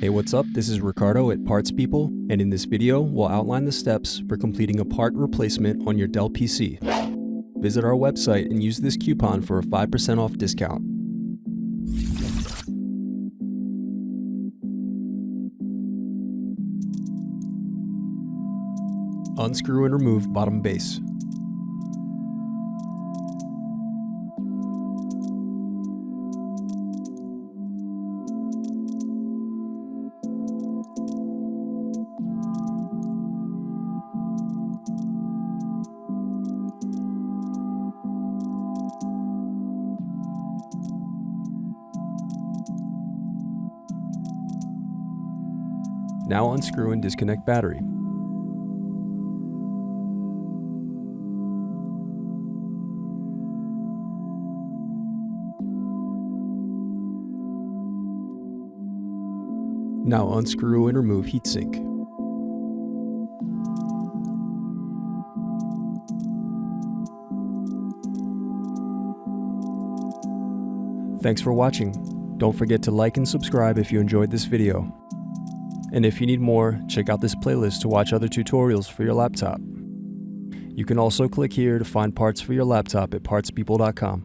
Hey, what's up? This is Ricardo at Parts People, and in this video, we'll outline the steps for completing a part replacement on your Dell PC. Visit our website and use this coupon for a 5% off discount. Unscrew and remove bottom base. Now unscrew and disconnect battery. Now unscrew and remove heatsink. Thanks for watching. Don't forget to like and subscribe if you enjoyed this video. And if you need more, check out this playlist to watch other tutorials for your laptop. You can also click here to find parts for your laptop at partspeople.com.